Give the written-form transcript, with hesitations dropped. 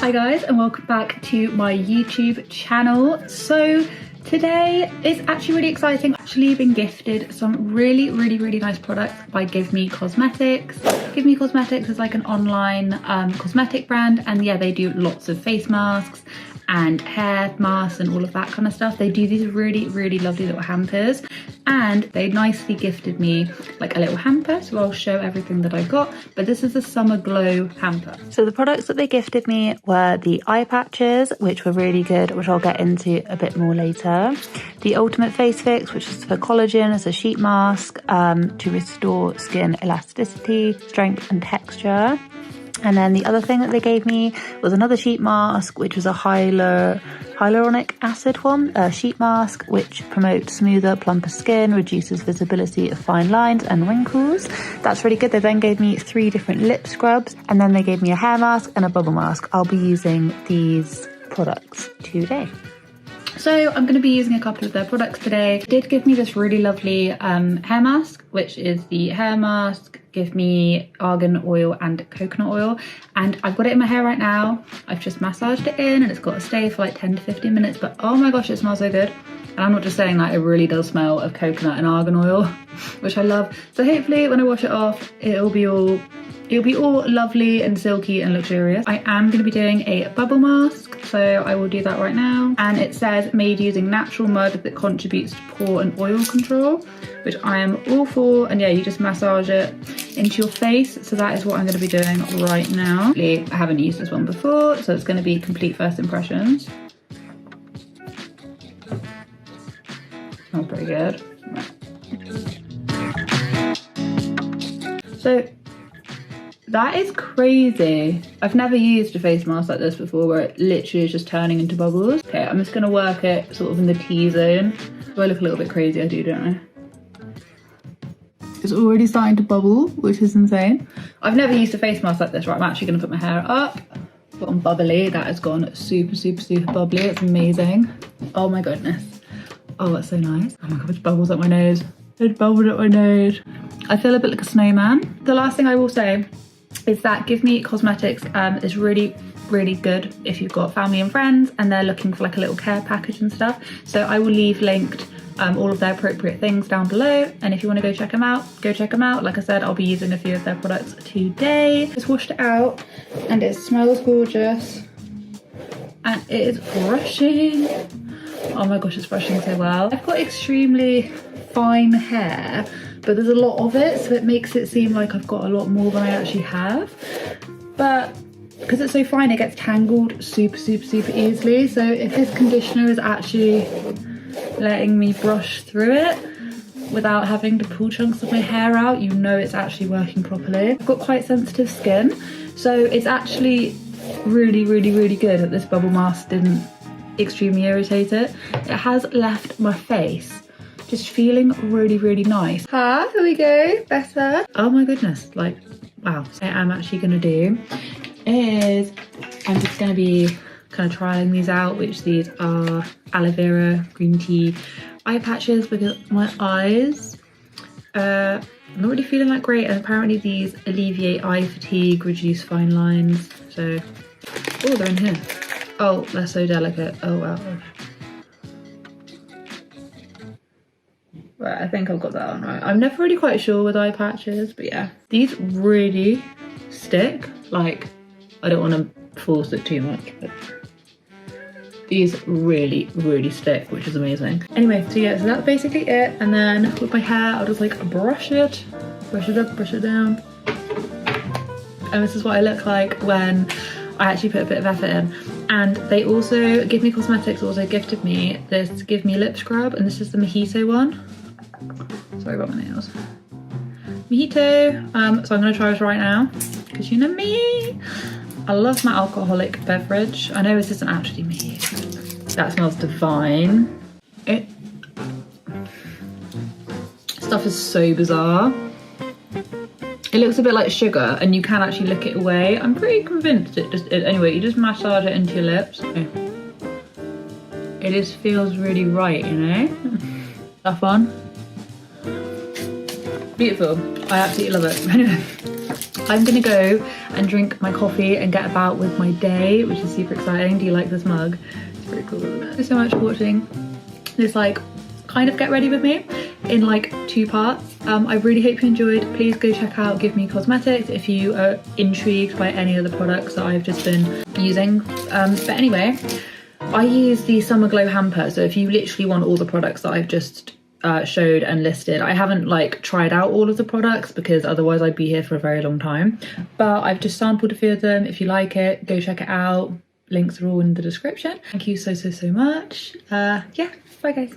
Hi guys, and welcome back to my YouTube channel. So today is actually really exciting. I've actually been gifted some really nice products by Give Me Cosmetics. Give Me Cosmetics is like an online cosmetic brand, and yeah, they do lots of face masks and hair masks and all of that kind of stuff. They do these really lovely little hampers, and they nicely gifted me like a little hamper, so I'll show everything that I got. But this is a Summer Glow Hamper. So the products that they gifted me were the eye patches, which were really good, which I'll get into a bit more later. The Ultimate Face Fix, which is for collagen, as a sheet mask to restore skin elasticity, strength and texture. And then the other thing that they gave me was another sheet mask, which was a hyaluronic acid one, a sheet mask which promotes smoother, plumper skin, reduces visibility of fine lines and wrinkles. That's really good. They then gave me 3 different lip scrubs, and then they gave me a hair mask and a bubble mask. I'll be using these products today. So I'm going to be using a couple of their products today. They did give me this really lovely hair mask, which is the hair mask Give Me argan oil and coconut oil, and I've got it in my hair right now. I've just massaged it in, and it's got to stay for like 10 to 15 minutes, but oh my gosh, it smells so good. And I'm not just saying that, it really does smell of coconut and argan oil, which I love. So hopefully when I wash it off, it'll be all lovely and silky and luxurious. I am going to be doing a bubble mask, so I will do that right now. And it says made using natural mud that contributes to pore and oil control, which I am all for. And yeah, you just massage it into your face. So that is what I'm going to be doing right now. I haven't used this one before, so it's going to be complete first impressions. Smells pretty good. So that is crazy. I've never used a face mask like this before, where it literally is just turning into bubbles. Okay, I'm just gonna work it sort of in the T-zone. Do I look a little bit crazy? I do, don't I? It's already starting to bubble, which is insane. I've never used a face mask like this. Right, I'm actually gonna put my hair up. Put on bubbly. That has gone super bubbly. It's amazing. Oh my goodness. Oh, that's so nice. Oh my god, there's bubbles up my nose. There's bubbles up my nose. I feel a bit like a snowman. The last thing I will say is that Give Me Cosmetics is really good if you've got family and friends and they're looking for like a little care package and stuff. So I will leave linked all of their appropriate things down below, and if you want to go check them out, go check them out. Like I said, I'll be using a few of their products today. Just washed it out and it smells gorgeous, and it is brushing. Oh my gosh, it's brushing so well. I've got extremely fine hair, but there's a lot of it, so it makes it seem like I've got a lot more than I actually have. But because it's so fine, it gets tangled super easily. So if this conditioner is actually letting me brush through it without having to pull chunks of my hair out, you know it's actually working properly. I've got quite sensitive skin, so it's actually really good that this bubble mask didn't extremely irritate it. It has left my face just feeling really nice. Here we go, better. Oh my goodness, like, wow. So what I'm actually gonna do is I'm just gonna be kind of trialing these out, which these are aloe vera green tea eye patches, because my eyes I'm not really feeling that great, and apparently these alleviate eye fatigue, reduce fine lines. So, oh, they're in here. Oh, they're so delicate. Oh wow. Right, I think I've got that on right. I'm never really quite sure with eye patches, but yeah. These really stick. Like, I don't want to force it too much, but these really stick, which is amazing. Anyway, so yeah, so that's basically it. And then with my hair, I'll just like brush it up, brush it down. And this is what I look like when I actually put a bit of effort in. And they also, Give Me Cosmetics also gifted me this Give Me lip scrub, and this is the mojito one. Sorry about my nails. Mojito. So I'm gonna try this right now, because you know me. I love my alcoholic beverage. I know this isn't actually me. That smells divine. Stuff is so bizarre. It looks a bit like sugar, and you can actually lick it away. I'm pretty convinced anyway, you just massage it into your lips. It just feels really right, you know? That fun. Beautiful. I absolutely love it. Anyway, I'm gonna go and drink my coffee and get about with my day, which is super exciting. Do you like this mug? It's pretty cool, isn't it? Thank you so much for watching this like kind of get ready with me in like 2 parts. I really hope you enjoyed. Please go check out Give Me Cosmetics if you are intrigued by any of the products that I've just been using. But anyway, I use the Summer Glow Hamper, so if you literally want all the products that I've just showed and listed. I haven't like tried out all of the products because otherwise I'd be here for a very long time, but I've just sampled a few of them. If you like it, go check it out. Links are all in the description. Thank you so much. Yeah, bye guys.